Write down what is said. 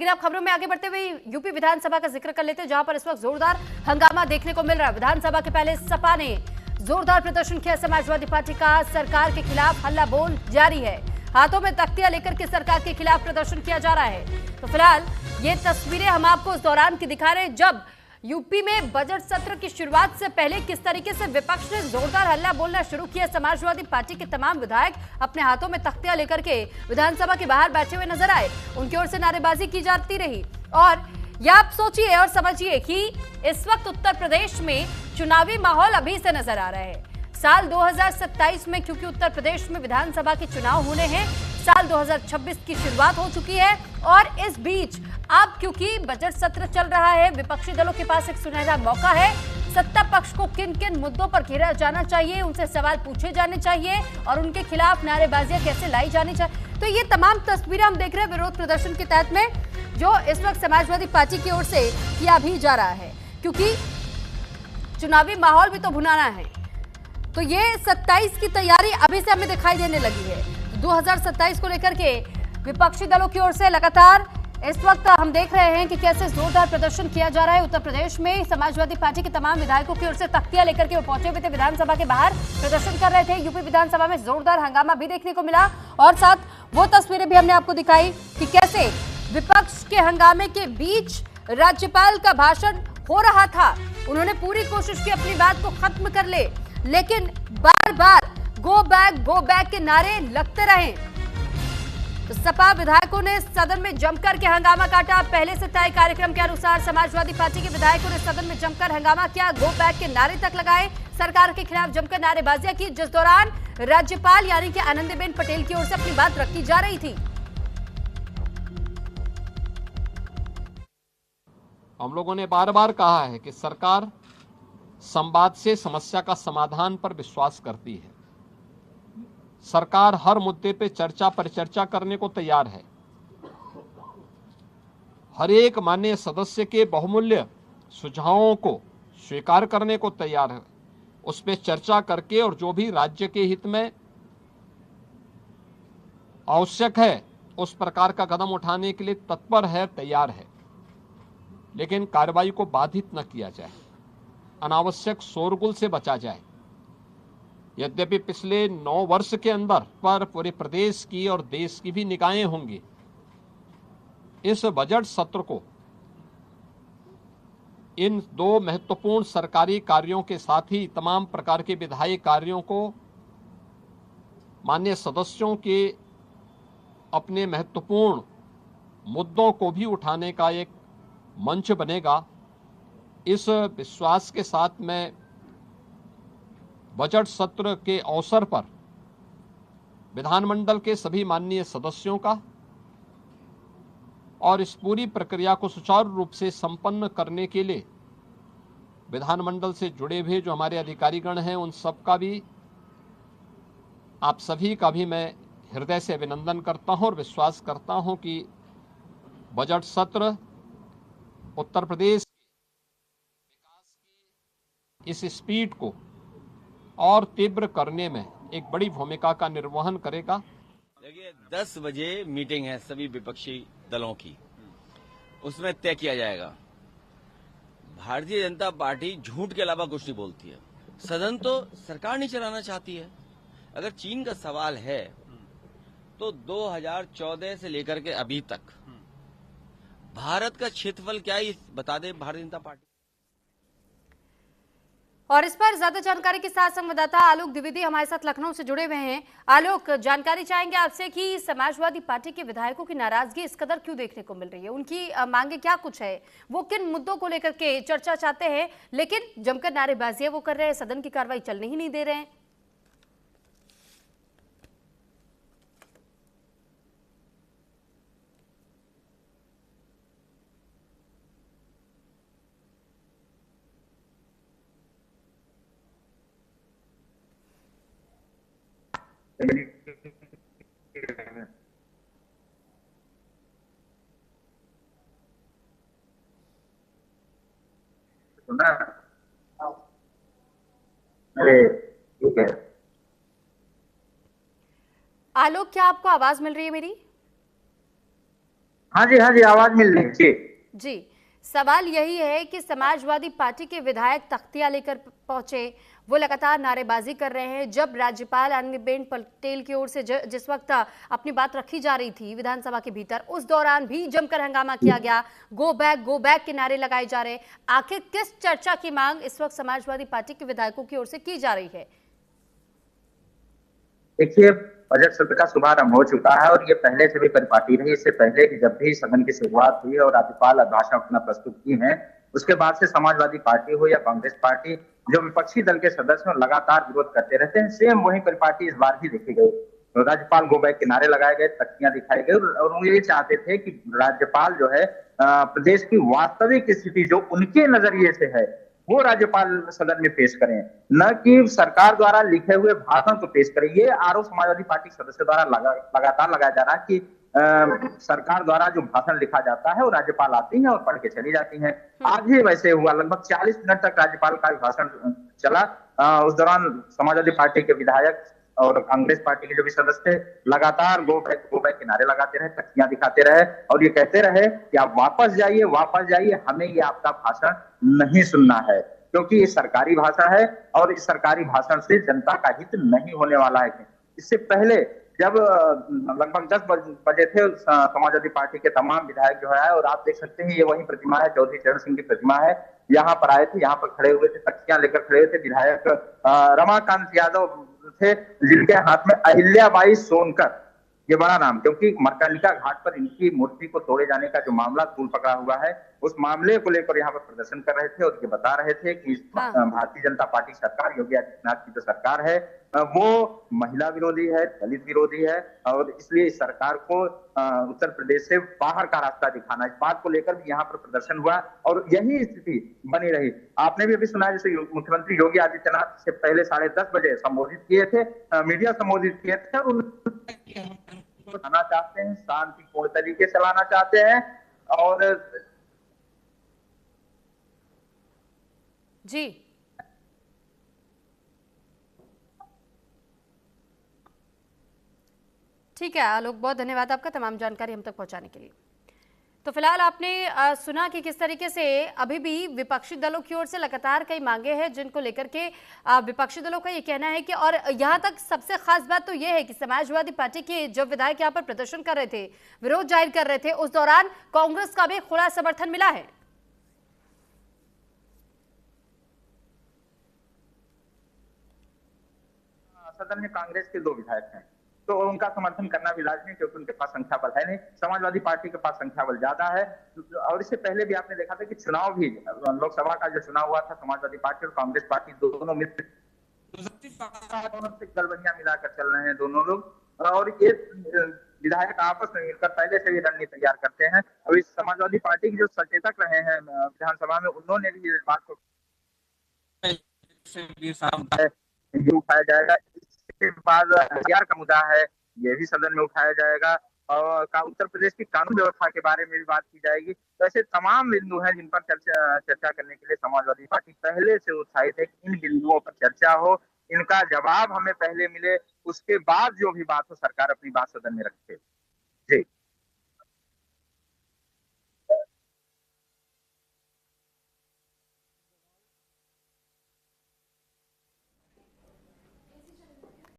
लेकिन अब खबरों में आगे बढ़ते हुए यूपी विधानसभा का जिक्र कर लेते हैं, जहां पर इस वक्त जोरदार हंगामा देखने को मिल रहा है। विधानसभा के पहले सपा ने जोरदार प्रदर्शन किया। समाजवादी पार्टी का सरकार के खिलाफ हल्ला बोल जारी है। हाथों में तख्तियां लेकर के सरकार के खिलाफ प्रदर्शन किया जा रहा है। तो फिलहाल ये तस्वीरें हम आपको उस दौरान की दिखा रहे हैं जब यूपी में बजट सत्र की शुरुआत से पहले किस तरीके से विपक्ष ने जोरदार हल्ला बोलना शुरू किया। समाजवादी पार्टी के तमाम विधायक अपने हाथों में तख्तियां लेकर के विधानसभा के बाहर बैठे हुए नजर आए। उनकी ओर से नारेबाजी की जाती रही। और या आप सोचिए और समझिए कि इस वक्त उत्तर प्रदेश में चुनावी माहौल अभी से नजर आ रहा है। साल 2027 में क्योंकि उत्तर प्रदेश में विधानसभा के चुनाव होने हैं, साल 2026 की शुरुआत हो चुकी है और इस बीच अब क्योंकि बजट सत्र चल रहा है, विपक्षी दलों के पास एक सुनहरा मौका है। सत्ता पक्ष को किन किन मुद्दों पर घेरा जाना चाहिए, उनसे सवाल पूछे जाने चाहिए और उनके खिलाफ नारेबाजियां कैसे लाई जानी चाहिए। तो ये तमाम तस्वीरें हम देख रहे हैं विरोध प्रदर्शन के तहत में जो इस वक्त समाजवादी पार्टी की ओर से किया भी जा रहा है, क्योंकि चुनावी माहौल भी तो भुनाना है। तो ये 27 की तैयारी अभी से हमें दिखाई देने लगी है। 2027 को लेकर के विपक्षी दलों की ओर से लगातार इस वक्त हम देख रहे हैं कि कैसे जोरदार प्रदर्शन किया जा रहा है। उत्तर प्रदेश में समाजवादी पार्टी के तमाम विधायकों की ओर से तख्तियां लेकर के वो पहुंचे हुए थे, विधानसभा के बाहर प्रदर्शन कर रहे थे। यूपी विधानसभा में जोरदार हंगामा भी देखने को मिला और साथ वो तस्वीरें भी हमने आपको दिखाई कि कैसे विपक्ष के हंगामे के बीच राज्यपाल का भाषण हो रहा था। उन्होंने पूरी कोशिश की अपनी बात को खत्म कर ले, लेकिन बार बार गो बैक के नारे लगते रहे। तो सपा विधायकों ने सदन में जमकर के हंगामा काटा। पहले से तय कार्यक्रम के अनुसार समाजवादी पार्टी के विधायकों ने सदन में जमकर हंगामा किया, गो बैक के नारे तक लगाए, सरकार के खिलाफ जमकर नारेबाजियां की, जिस दौरान राज्यपाल यानी कि आनंदीबेन पटेल की ओर से अपनी बात रखी जा रही थी। हम लोगों ने बार बार कहा है कि सरकार संवाद से समस्या का समाधान पर विश्वास करती है। सरकार हर मुद्दे पे चर्चा परिचर्चा करने को तैयार है। हर एक माननीय सदस्य के बहुमूल्य सुझावों को स्वीकार करने को तैयार है, उस पर चर्चा करके और जो भी राज्य के हित में आवश्यक है उस प्रकार का कदम उठाने के लिए तत्पर है, तैयार है। लेकिन कार्रवाई को बाधित न किया जाए, अनावश्यक शोरगुल से बचा जाए। यद्यपि पिछले 9 वर्ष के अंदर पर पूरे प्रदेश की और देश की भी निगाहें होंगी, इस बजट सत्र को इन 2 महत्वपूर्ण सरकारी कार्यों के साथ ही तमाम प्रकार के विधायी कार्यों को माननीय सदस्यों के अपने महत्वपूर्ण मुद्दों को भी उठाने का एक मंच बनेगा। इस विश्वास के साथ मैं बजट सत्र के अवसर पर विधानमंडल के सभी माननीय सदस्यों का और इस पूरी प्रक्रिया को सुचारू रूप से संपन्न करने के लिए विधानमंडल से जुड़े हुए जो हमारे अधिकारीगण हैं उन सब का भी, आप सभी का भी मैं हृदय से अभिनंदन करता हूं और विश्वास करता हूं कि बजट सत्र उत्तर प्रदेश विकास की इस स्पीड को और तीव्र करने में एक बड़ी भूमिका का निर्वहन करेगा। देखिए 10 बजे मीटिंग है सभी विपक्षी दलों की, उसमें तय किया जाएगा। भारतीय जनता पार्टी झूठ के अलावा कुछ नहीं बोलती है। सदन तो सरकार नहीं चलाना चाहती है। अगर चीन का सवाल है तो 2014 से लेकर के अभी तक भारत का क्षेत्रफल क्या है बता दे भारतीय जनता पार्टी। और इस पर ज्यादा जानकारी के साथ संवाददाता आलोक द्विवेदी हमारे साथ लखनऊ से जुड़े हुए हैं। आलोक, जानकारी चाहेंगे आपसे कि समाजवादी पार्टी के विधायकों की नाराजगी इस कदर क्यों देखने को मिल रही है? उनकी मांगे क्या कुछ है? वो किन मुद्दों को लेकर के चर्चा चाहते हैं, लेकिन जमकर नारेबाजियां वो कर रहे हैं, सदन की कार्रवाई चलने ही नहीं दे रहे हैं। सुना? अरे ठीक है। आलोक, क्या आपको आवाज मिल रही है मेरी? हाँ जी, आवाज मिल रही है जी। जी, सवाल यही है कि समाजवादी पार्टी के विधायक तख्तियां लेकर पहुंचे, वो लगातार नारेबाजी कर रहे हैं। जब राज्यपाल आनंदीबेन पटेल की ओर से जिस वक्त अपनी बात रखी जा रही थी विधानसभा के भीतर, उस दौरान भी जमकर हंगामा किया गया, गो बैक के नारे लगाए जा रहे हैं। आखिर किस चर्चा की मांग इस वक्त समाजवादी पार्टी के विधायकों की ओर से की जा रही है? देखिए, बजट सत्र का शुभारंभ हो चुका है और ये पहले से भी परिपाटी रही। इससे पहले कि जब भी सदन की शुरुआत हुई और राज्यपाल अभिभाषण अपना प्रस्तुत की है, उसके बाद से समाजवादी पार्टी हो या कांग्रेस पार्टी, जो विपक्षी दल के सदस्य हैं, लगातार विरोध करते रहते हैं। सेम वही परिपाटी इस बार भी देखी गई। तो राज्यपाल गो बैक के नारे लगाए गए, तख्तियां दिखाई गई और वो ये चाहते थे कि राज्यपाल जो है प्रदेश की वास्तविक स्थिति जो उनके नजरिए से है वो राज्यपाल सदन में पेश करें, न कि सरकार द्वारा लिखे हुए भाषण को पेश करें। ये आरोप समाजवादी पार्टी के सदस्यों द्वारा लगातार लगाया जा रहा है कि सरकार द्वारा जो भाषण लिखा जाता है वो राज्यपाल आती है और पढ़ के चली जाती है। आज भी वैसे हुआ, लगभग 40 मिनट तक राज्यपाल का भाषण चला। उस दौरान समाजवादी पार्टी के विधायक और कांग्रेस पार्टी के जो भी सदस्य थे लगातार गो बैक के नारे लगाते रहे, तख्तियां दिखाते रहे और ये कहते रहे कि आप वापस जाइए, हमें ये आपका भाषण नहीं सुनना है, क्योंकि ये सरकारी भाषा है और इस सरकारी भाषण से जनता का हित नहीं होने वाला है। इससे पहले जब लगभग 10 बजे थे, समाजवादी पार्टी के तमाम विधायक जो है, और आप देख सकते हैं ये वही प्रतिमा है, चौधरी चरण सिंह की प्रतिमा है, यहाँ पर आए थे, यहाँ पर खड़े हुए थे, तख्तियां लेकर खड़े हुए थे। विधायक रमाकांत यादव थे, जिनके हाथ में अहिल्याबाई सोनकर, ये बड़ा नाम, क्योंकि मरकंडिका घाट पर इनकी मूर्ति को तोड़े जाने का जो मामला तूल पकड़ा हुआ है, उस मामले को लेकर यहाँ पर प्रदर्शन कर रहे थे और ये बता रहे थे कि भारतीय जनता पार्टी सरकार, योगी आदित्यनाथ की जो सरकार है, वो महिला विरोधी है, दलित विरोधी है और इसलिए इस सरकार को उत्तर प्रदेश से बाहर का रास्ता दिखाना, इस बात को लेकर भी यहाँ पर प्रदर्शन हुआ और यही स्थिति बनी रही। आपने भी अभी सुना, जैसे मुख्यमंत्री योगी आदित्यनाथ से पहले 10:30 बजे संबोधित किए थे, मीडिया संबोधित किए थे और लाना चाहते हैं, शांतिपूर्ण तरीके से लाना चाहते हैं और जी ठीक है आलोक, बहुत धन्यवाद आपका तमाम जानकारी हम तक पहुंचाने के लिए। तो फिलहाल आपने सुना कि किस तरीके से अभी भी विपक्षी दलों की ओर से लगातार कई मांगे हैं जिनको लेकर के विपक्षी दलों का ये कहना है कि, और यहाँ तक सबसे खास बात तो ये है कि समाजवादी पार्टी के जब विधायक यहाँ पर प्रदर्शन कर रहे थे, विरोध जाहिर कर रहे थे, उस दौरान कांग्रेस का भी खुला समर्थन मिला है। सदन में कांग्रेस के 2 विधायक हैं तो उनका समर्थन करना भी लाजमी, क्योंकि उनके पास संख्या बल है नहीं, समाजवादी पार्टी के पास संख्या बल ज्यादा है। और इससे पहले भी आपने देखा था कि चुनाव भी, लोकसभा का जो चुनाव हुआ था, समाजवादी पार्टी और कांग्रेस पार्टी दोनों मिलकर गलबनियां मिलाकर चल रहे हैं दोनों लोग, और ये विधायक आपस में मिलकर पहले से भी रणनीति तैयार करते हैं। अभी समाजवादी पार्टी के जो सचेतक रहे हैं विधानसभा में, उन्होंने भी इस बात को ये उठाया जाएगा। इसके बाद हथियार का मुद्दा है, ये भी सदन में उठाया जाएगा और उत्तर प्रदेश की कानून व्यवस्था के बारे में भी बात की जाएगी। तो ऐसे तमाम बिंदु हैं जिन पर चर्चा करने के लिए समाजवादी पार्टी पहले से उत्साहित है कि इन बिंदुओं पर चर्चा हो, इनका जवाब हमें पहले मिले, उसके बाद जो भी बात हो सरकार अपनी बात सदन में रखे।